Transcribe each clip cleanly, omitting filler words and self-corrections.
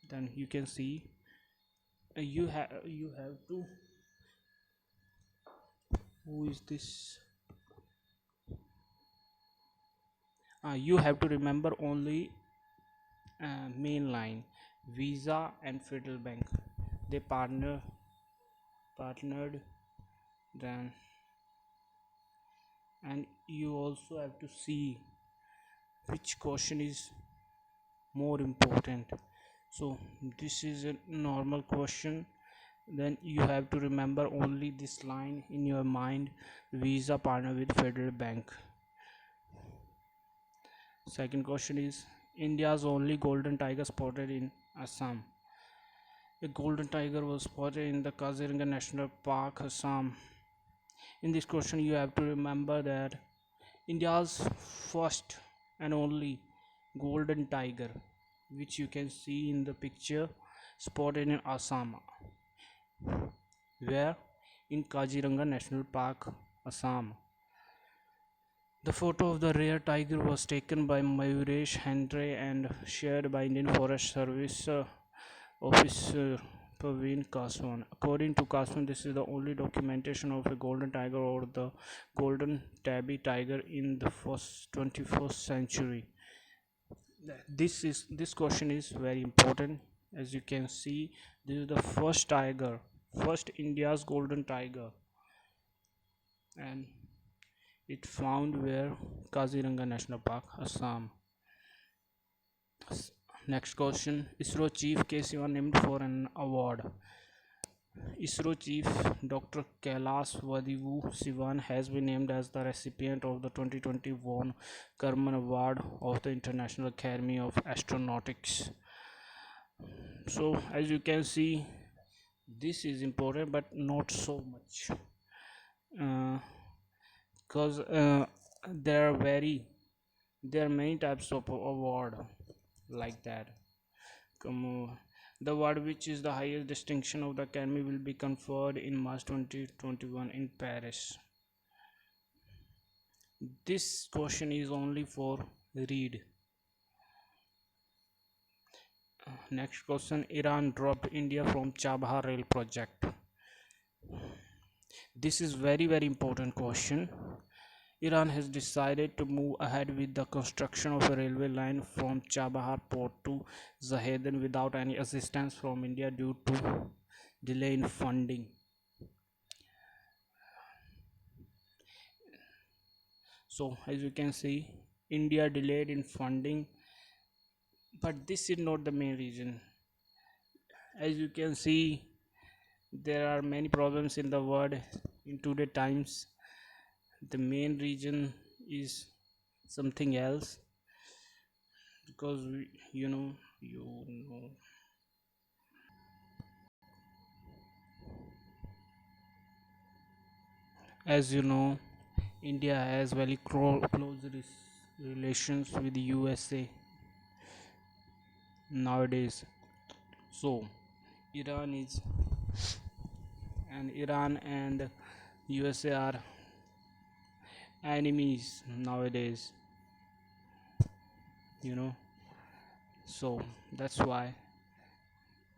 then you can see you have to, who is this, you have to remember only main line. Visa and Federal Bank, they partnered then. And you also have to see which question is more important. So this is a normal question, then you have to remember only this line in your mind. Visa partner with Federal Bank. Second question is, India's only golden tiger spotted in Assam. A golden tiger was spotted in the Kaziranga National Park, Assam. In this question you have to remember that India's first and only golden tiger, which you can see in the picture, spotted in Assam. Where? In Kaziranga National Park, Assam. The photo of the rare tiger was taken by Mayuresh Hendre and shared by Indian Forest Service Officer Praveen Kaswan. According to Kaswan, this is the only documentation of a golden tiger or the golden tabby tiger in the 21st century. This question is very important. As you can see, this is the first tiger, first India's golden tiger, and it found where? Kaziranga National Park, Assam. Next question, ISRO chief K. Sivan named for an award. ISRO chief Dr. Kailash Vadivu Sivan has been named as the recipient of the 2020 Von Karman Award of the International Academy of Astronautics. So as you can see, this is important but not so much, because there are many types of award like that. The award, which is the highest distinction of the academy, will be conferred in March 2021 in Paris. This question is only for read. Next question, Iran dropped India from Chabahar rail project. This is very important question. Iran has decided to move ahead with the construction of a railway line from Chabahar port to Zahedan without any assistance from India due to delay in funding. So as you can see, India delayed in funding, but this is not the main reason. As you can see, there are many problems in the world in today's times. The main reason is something else, because you know as you know, India has very close relations with the USA nowadays. So Iran is and Iran and USA are enemies nowadays, you know. So that's why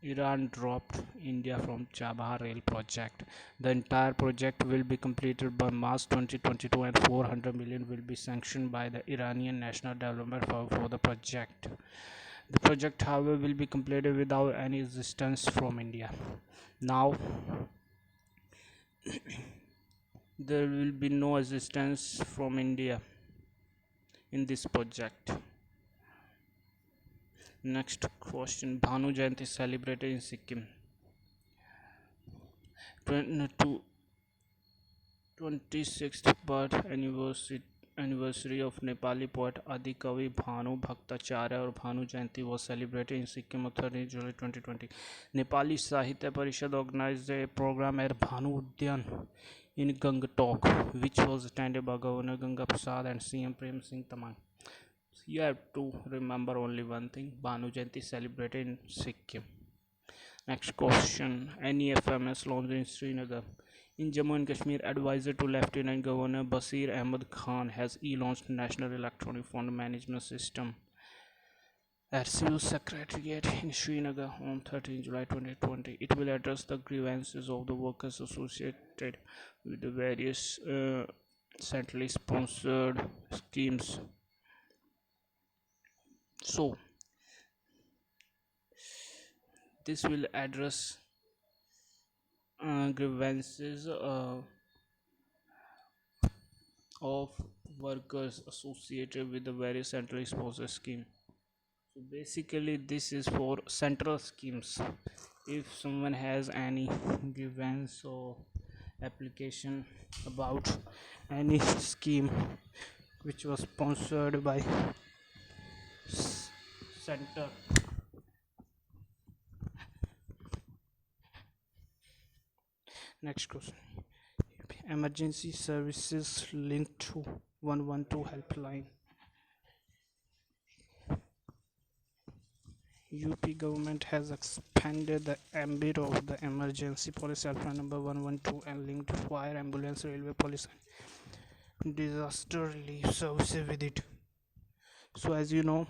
Iran dropped India from Chabahar rail project. The entire project will be completed by March 2022 and 400 million will be sanctioned by the Iranian National Development Fund for the project. The project, however, will be completed without any assistance from India. Now, there will be no assistance from India in this project. Next question, Bhanu Jayanti is celebrated in Sikkim. 26th birth anniversary of Nepali poet Adikavi Bhanu Bhattacharya or Bhanu Jayanti was celebrated in Sikkim on 30 July 2020. Nepali Sahitya Parishad organized a program at Bhanu Udyan in Gangtok, which was attended by Governor Ganga Prasad and CM Prem Singh Taman. You have to remember only one thing, Bhanu Jayanti celebrated in Sikkim. Next question, NEFMS launched in Srinagar. In Jammu and Kashmir, advisor to Lieutenant Governor Basir Ahmad Khan has launched National Electronic Fund Management System. at Civil Secretariat in Srinagar on 13 July 2020. It will address the grievances of the workers associated with the various centrally sponsored schemes. So, this will address grievances of workers associated with the various centrally sponsored scheme. So basically this is for central schemes. If someone has any grievance or application about any scheme which was sponsored by center. Next question. Emergency services linked to 112 helpline. UP government has expanded the ambit of the emergency police helpline number 112 and linked fire, ambulance, railway, police and disaster relief services with it. So as you know,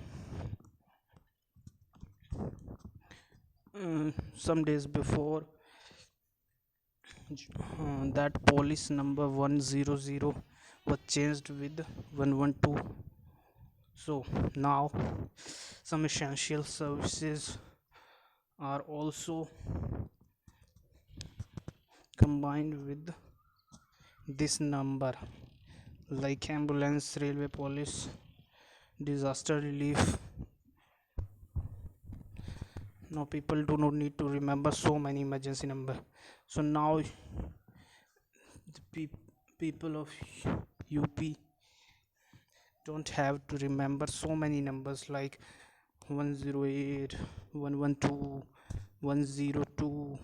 some days before that police number 100 was changed with 112. So now some essential services are also combined with this number, like ambulance, railway, police, disaster relief. Now people do not need to remember so many emergency number. So now the people of UP don't have to remember so many numbers like 108, 112, 102.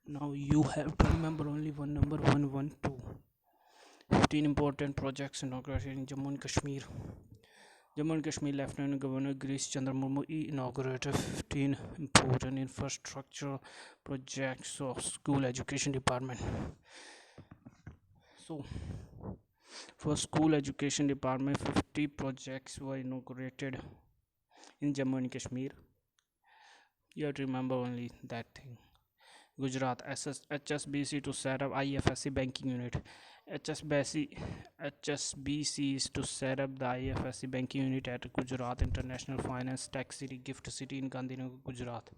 Now you have to remember only one number, 112. 15 important projects inaugurated in Jammu and Kashmir. Jammu and Kashmir Lieutenant Governor Girish Chandra Murmu inaugurated 15 important infrastructure projects of school education department. So, for school education department, 50 projects were inaugurated in Jammu and Kashmir. You have to remember only that thing. Gujarat HSBC to set up IFSC banking unit. HSBC is to set up the IFSC banking unit at Gujarat International Finance Tech City, Gift City in Gandhinagar, Gujarat.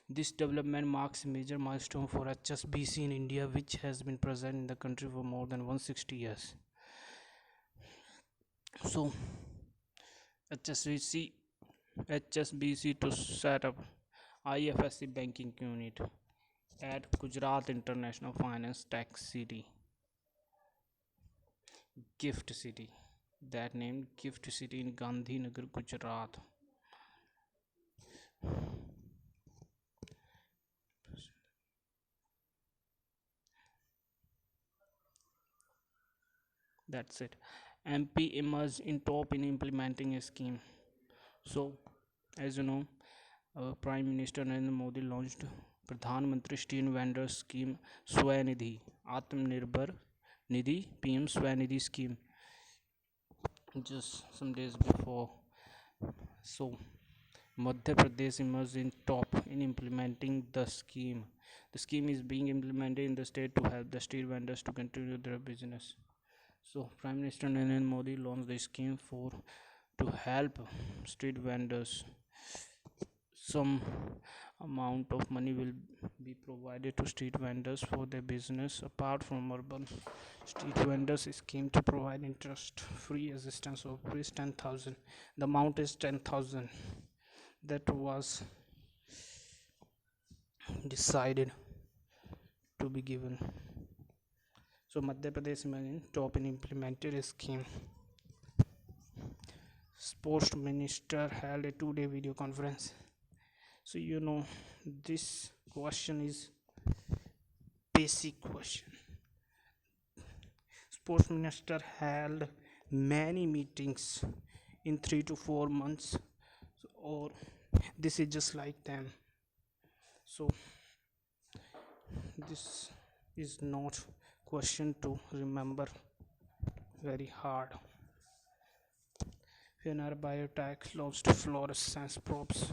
This development marks a major milestone for HSBC in India, which has been present in the country for more than 160 years. So, HSBC to set up IFSC banking unit at Gujarat International Finance Tech City, Gift City. That name, Gift City in Gandhinagar, Gujarat. That's it. MP emerged in top in implementing a scheme. So, as you know, our Prime Minister Narendra Modi launched Pradhan Mantri Street Vendor Scheme Swanidhi, Atmanirbhar Nidhi, PM Swanidhi scheme, just some days before. So, Madhya Pradesh emerged in top in implementing the scheme. The scheme is being implemented in the state to help the street vendors to continue their business. So, Prime Minister Narendra Modi launched the scheme to help street vendors. Some amount of money will be provided to street vendors for their business. Apart from urban street vendors scheme to provide interest free assistance of rupees 10,000. The amount is 10,000 that was decided to be given. So Madhya Pradesh is top in implemented a scheme. Sports Minister held a 2-day video conference. So you know this question is basic question. Sports Minister held many meetings in 3 to 4 months, or this is just like them. So this is not question to remember very hard. VNR Biotech launched fluorescence probes.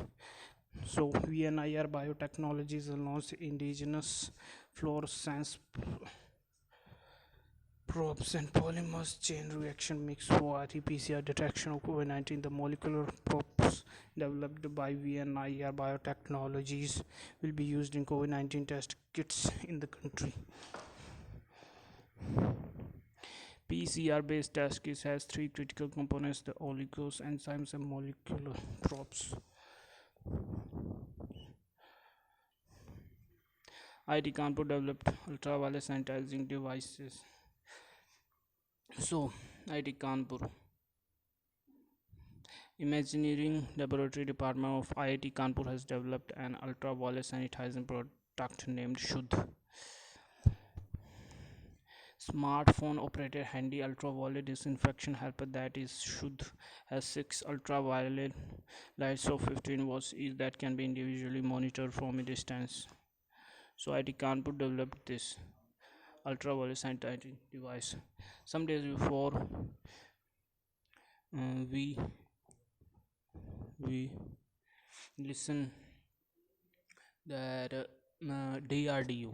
So VNIR Biotechnologies launched indigenous fluorescence probes and polymers chain reaction mix for RT-PCR detection of COVID-19. The molecular probes developed by VNIR Biotechnologies will be used in COVID-19 test kits in the country. PCR-based test kits has three critical components: the oligos, enzymes, and molecular probes. IIT Kanpur developed ultraviolet sanitizing devices. So, IIT Kanpur Imagineering Laboratory Department of IIT Kanpur has developed an ultraviolet sanitizing product named Shuddh. Smartphone operated handy ultraviolet disinfection helper that is Shuddh has 6 ultraviolet lights of 15 watts each that can be individually monitored from a distance. So IIT Kanpur developed this ultraviolet sanitizing device. Some days before we listen that DRDO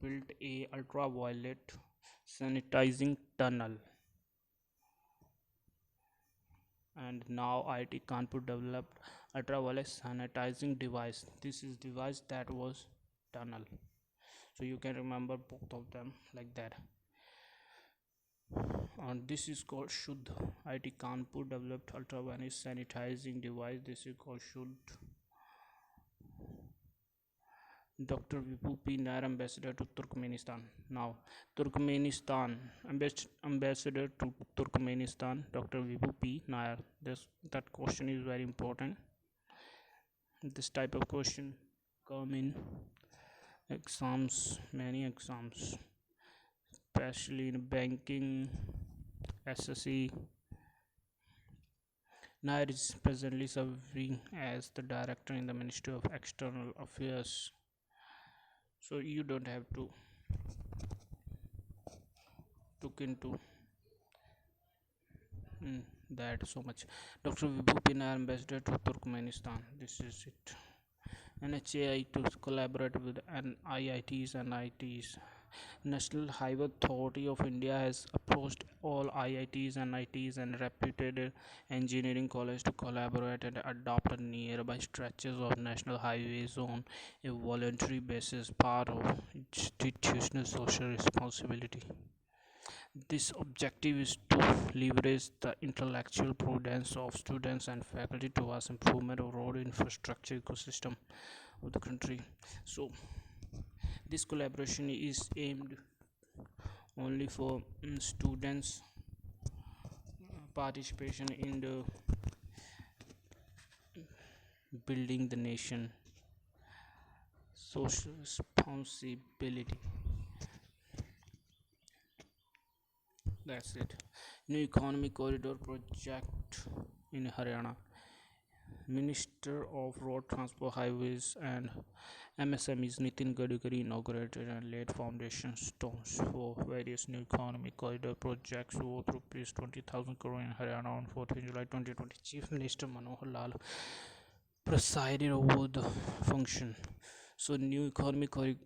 built a ultraviolet sanitizing tunnel, and now IIT Kanpur developed ultraviolet sanitizing device. This is device that was tunnel, so you can remember both of them like that. And this is called Shuddh. IIT Kanpur developed ultraviolet sanitizing device. This is called Shuddh. Dr. Vibhu P. Nair, ambassador to Turkmenistan. Now, Turkmenistan ambassador to Turkmenistan, Dr. Vibhu P. Nair. That question is very important. This type of question come in exams, many exams, especially in banking, SSC. Nair is presently serving as the director in the Ministry of External Affairs. So you don't have to look into that so much. Dr. Vibhu P. Nair, ambassador to Turkmenistan. This is it. NHAI to collaborate with IITs and ITs. National Highway Authority of India has approached all IITs and ITs and reputed engineering colleges to collaborate and adopt nearby stretches of national highways on a voluntary basis, part of institutional social responsibility. This objective is to leverage the intellectual prudence of students and faculty towards improvement of road infrastructure ecosystem of the country. So this collaboration is aimed only for students participation in the building the nation social responsibility. That's it. New economic corridor project in Haryana. Minister of Road Transport, Highways and MSMEs Nitin Gadkari inaugurated and laid foundation stones for various new economic corridor projects worth rupees 20,000 crore in Haryana on 4th July 2020. Chief Minister Manohar Lal presided over the function. So new economic corridor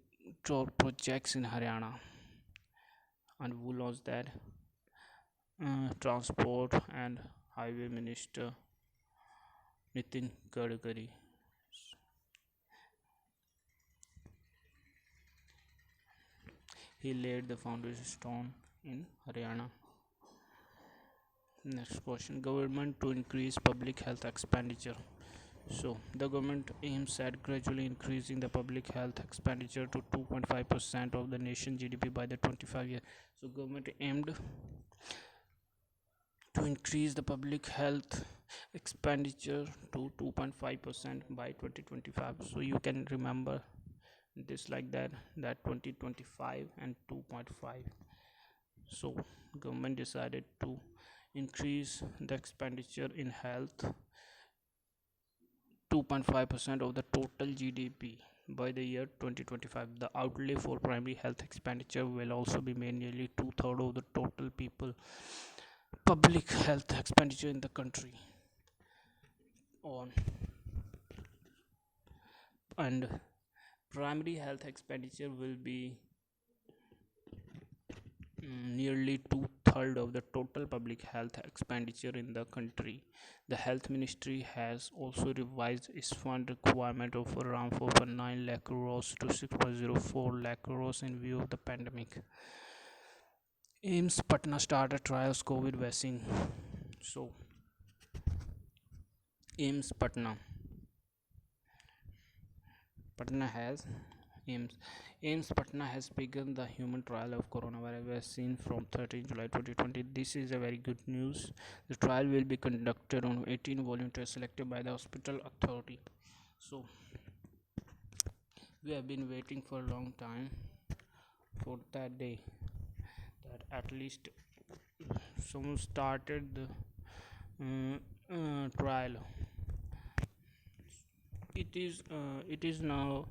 projects in Haryana, and who launched that? Transport and Highway Minister Nitin Gadkari. He laid the foundation stone in Haryana. Next question. Government to increase public health expenditure. So the government aims at gradually increasing the public health expenditure to 2.5% of the nation GDP by the 25 years. So government aimed to increase the public health expenditure to 2.5% by 2025. So you can remember this like that 2025 and 2.5. So government decided to increase the expenditure in health 2.5% of the total GDP by the year 2025. The outlay for primary health expenditure will also be made nearly two-thirds of the total people public health expenditure in the country on and primary health expenditure will be nearly two-thirds of the total public health expenditure in the country. The health ministry has also revised its fund requirement of around 4.9 lakh crores to 6.04 lakh crores in view of the pandemic. AIIMS Patna started trials COVID vaccine. So AIIMS Patna has AIIMS. AIIMS Patna has begun the human trial of coronavirus vaccine from 13 July 2020. This is a very good news. The trial will be conducted on 18 volunteers selected by the hospital authority. So we have been waiting for a long time for that day that at least someone started the trial. It is now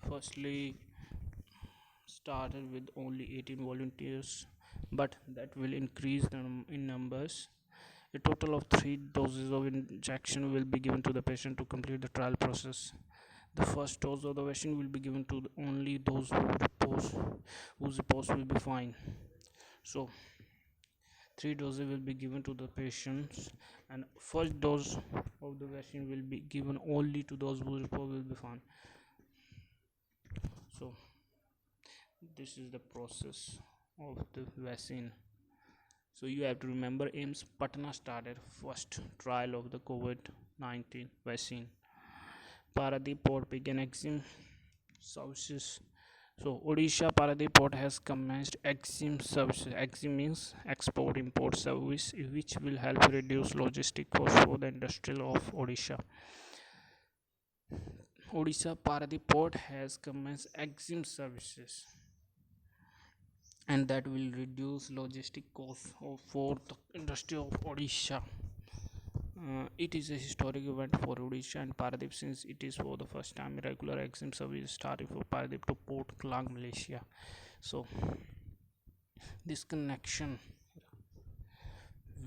firstly started with only 18 volunteers, but that will increase in numbers. A total of 3 doses of injection will be given to the patient to complete the trial process. The first dose of the vaccine will be given to only those whose reports will be fine. So 3 doses will be given to the patients, and first dose of the vaccine will be given only to those whose report will be fine. So this is the process of the vaccine. So you have to remember, AIIMS Patna started first trial of the COVID-19 vaccine. Paradip Port began EXIM services. So Odisha Paradip Port has commenced EXIM services. EXIM means export import service, which will help reduce logistic costs for the industry of Odisha. Odisha Paradip Port has commenced EXIM services, and that will reduce logistic costs for the industry of Odisha. It is a historic event for Odisha and Paradip, since it is for the first time regular EXIM service starting from Paradip to Port Klang, Malaysia. So this connection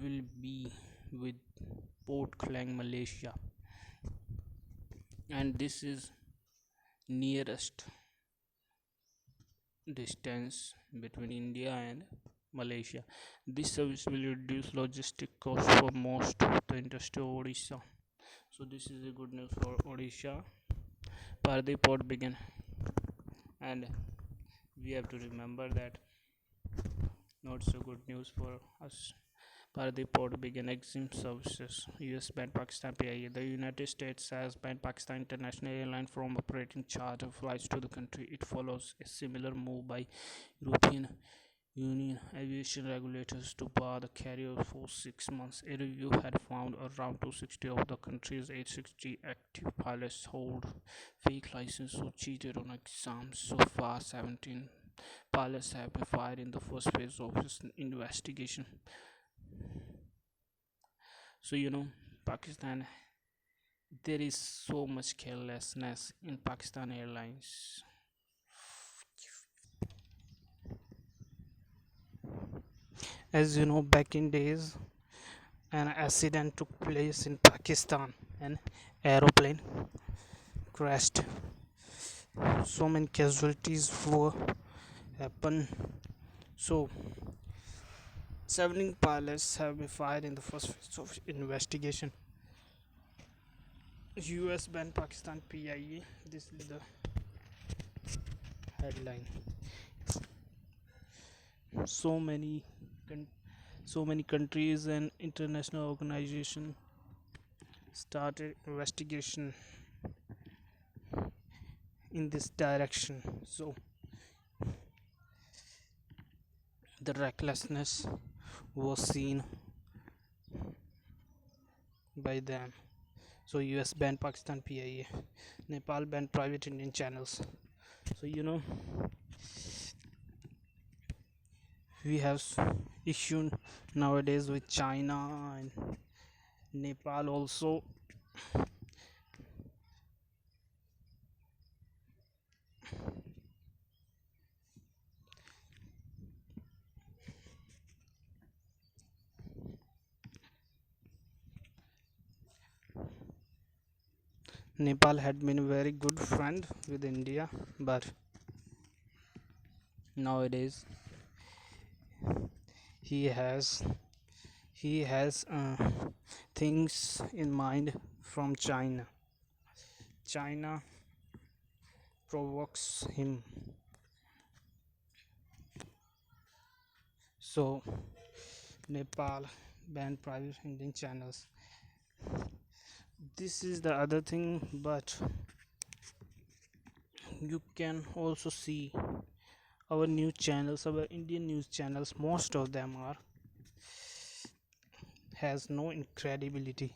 will be with Port Klang, Malaysia, and this is nearest distance between India and Malaysia. This service will reduce logistic costs for most of the industry of Odisha. So this is a good news for Odisha. Paradip Port began, and we have to remember that not so good news for us. Paradip Port began EXIM services. US banned Pakistan PIA. The United States has banned Pakistan International Airline from operating charter flights to the country. It follows a similar move by European Union aviation regulators to bar the carrier for 6 months. A review had found around 260 of the country's 860 active pilots hold fake licenses or cheated on exams. So far, 17 pilots have been fired in the first phase of this investigation. So Pakistan, there is so much carelessness in Pakistan Airlines. As you know, back in days, an accident took place in Pakistan. An aeroplane crashed. So many casualties were happened. So 17 pilots have been fired in the first phase of investigation. US banned Pakistan PIA. This is the headline. So many countries and international organizations started investigation in this direction. So the recklessness was seen by them. So US banned Pakistan PIA. Nepal banned private Indian channels. So we have issue nowadays with China and Nepal also. Nepal had been a very good friend with India, but nowadays he has he has things in mind from China. China provokes him, so Nepal banned private Indian channels. This is the other thing, but you can also see our news channels, our Indian news channels, most of them are has no credibility.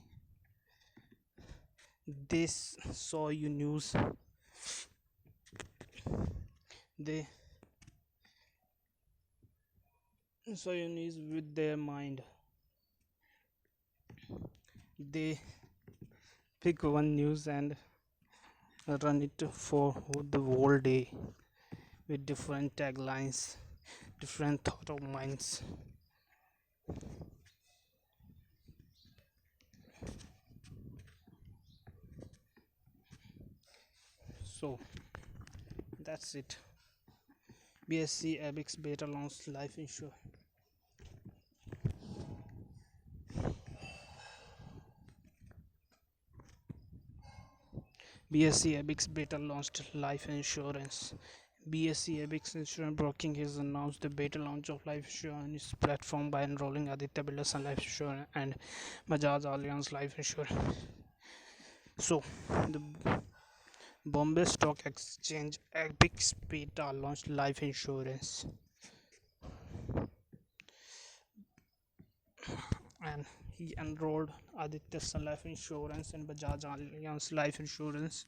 This saw you news, they saw you news with their mind. They pick one news and run it for the whole day with different taglines, different thought of minds. So that's it. BSc Abix beta launched life insurance. BSc Abix beta launched life insurance. BSc Abix Insurance Broking has announced the beta launch of life insurance platform by enrolling Aditya Birla Sun Life Insurance and Bajaj Allianz Life Insurance. So, the Bombay Stock Exchange Abix beta launched life insurance, and he enrolled Aditya Sun Life Insurance and Bajaj Allianz Life Insurance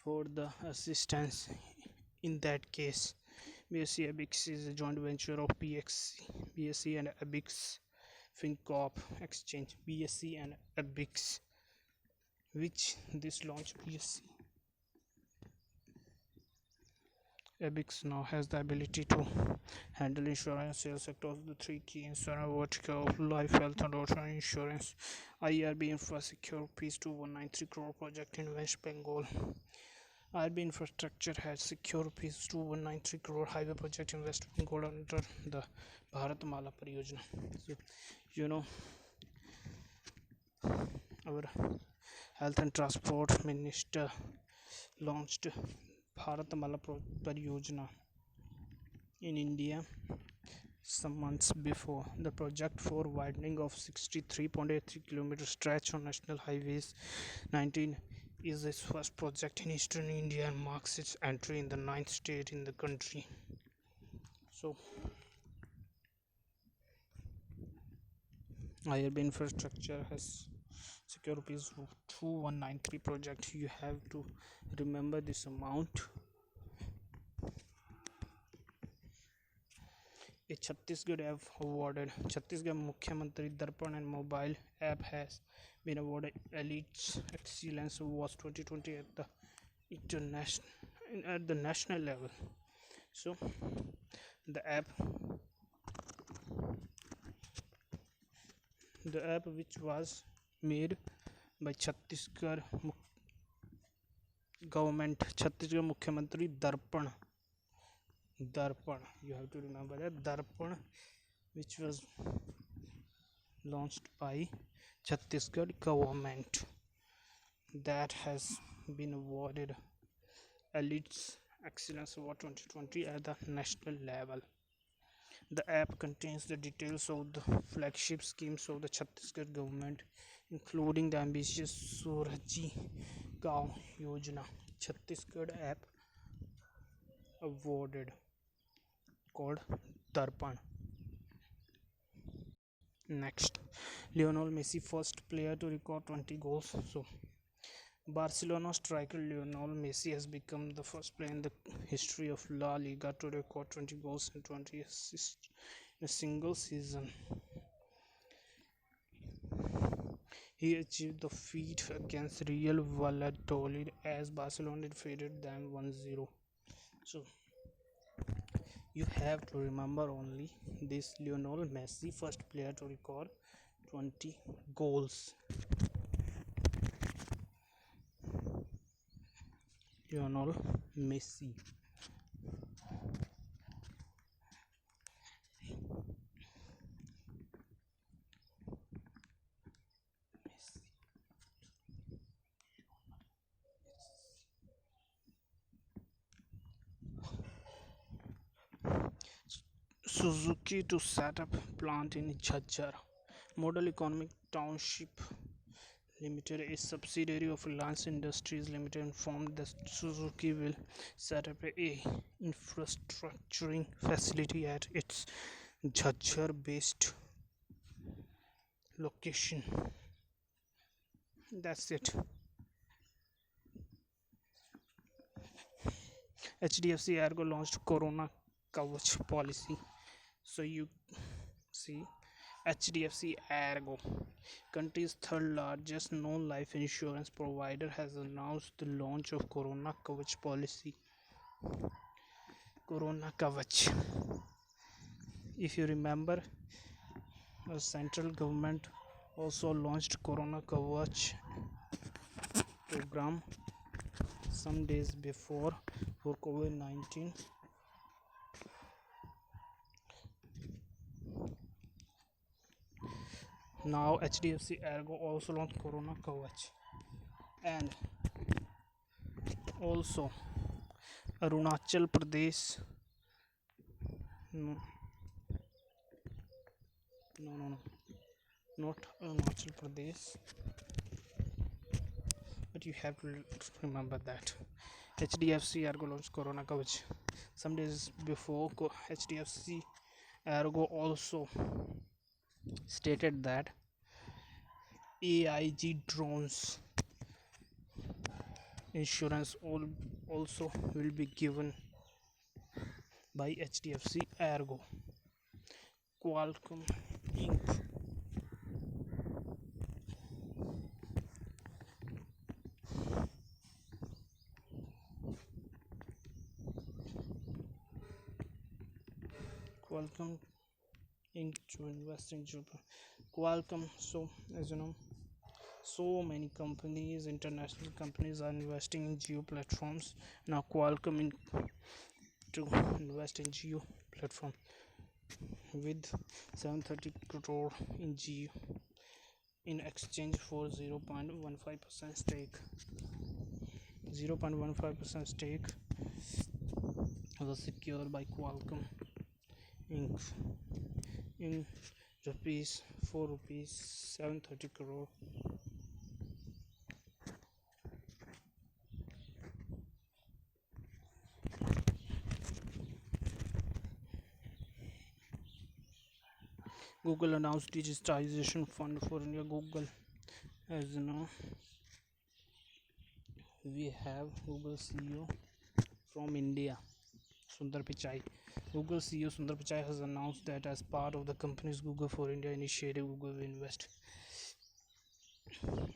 for the assistance in that case. BSc Abix is a joint venture of BSc and Abix FinCorp Exchange. BSc and Abix, which this launch BSc Abix now has the ability to handle insurance sales across the three key insurance verticals of life, health, and auto insurance. IRB Infrastructure Rupees 2193 crore project in West Bengal. IRB Infrastructure has secured rupees 2193 crore highway project in West Bengal under the Bharatmala Pariyojana. So, you know, our health and transport minister launched Bharatmala Pariyojana in India some months before. The project for widening of 63.83 km stretch on National Highways 19 is its first project in eastern India and marks its entry in the ninth state in the country. So, IRB Infrastructure has secured rupees 2193 project. You have to remember this amount. A Chhattisgarh app awarded. Chhattisgarh Mukhyamantri Darpan and mobile app has been awarded Elite Excellence Awards 2020 at the international at the national level. So the app which was made by Chhattisgarh government, Chhattisgarh Mukhyamantri Darpan, you have to remember that Darpan, which was launched by Chhattisgarh government, that has been awarded Elite Excellence Award 2020 at the national level. The app contains the details of the flagship schemes of the Chhattisgarh government, including the ambitious Suraji Gaon Yojana. Chhattisgarh app awarded called Darpan. Next, Lionel Messi, first player to record 20 goals. So, Barcelona striker Lionel Messi has become the first player in the history of La Liga to record 20 goals and 20 assists in a single season. He achieved the feat against Real Valladolid as Barcelona defeated them 1-0. So, you have to remember only this: Lionel Messi, first player to record 20 goals. Lionel Messi. Suzuki to set up plant in Jhajjar. Model Economic Township Limited, a subsidiary of Reliance Industries Limited, informed that Suzuki will set up a infrastructuring facility at its Jhajjar-based location. That's it. HDFC Ergo launched Corona Kavach policy. So you see, HDFC Ergo, country's third largest non-life insurance provider, has announced the launch of Corona Kavach policy. Corona Kavach. If you remember, the central government also launched Corona Kavach program some days before for COVID-19. Now HDFC Ergo also launched Corona Kavach, and also Arunachal Pradesh. No, not Arunachal Pradesh, but you have to remember that HDFC Ergo launched Corona Kavach some days before. HDFC Ergo also stated that AIG drones insurance also will be given by HDFC Ergo. Qualcomm Inc. Qualcomm Inc. to invest in Jupiter. Qualcomm, so as you know, so many companies, international companies, are investing in geo platforms. Now Qualcomm Inc. to invest in geo platform with 730 crore in geo in exchange for 0.15% stake. 0.15% stake was secured by Qualcomm Inc. in rupees 730 crore. Google announced digitization fund for India. Google, as you know, we have Google CEO from India, Sundar Pichai. Google CEO Sundar Pichai has announced that as part of the company's Google for India initiative, Google will invest.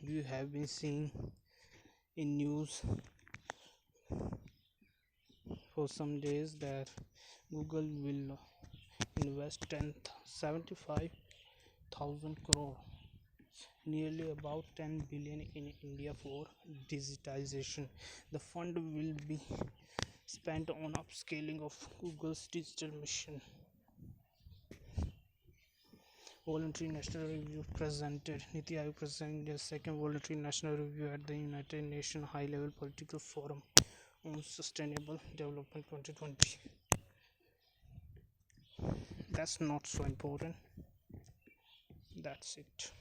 You have been seeing in news for some days that Google will invest 75,000 crore, nearly about 10 billion in India for digitization. The fund will be spent on upscaling of Google's digital mission. Voluntary National Review presented. Niti Aayog presented their second voluntary national review at the United Nations High Level Political Forum on Sustainable Development 2020. That's not so important. That's it.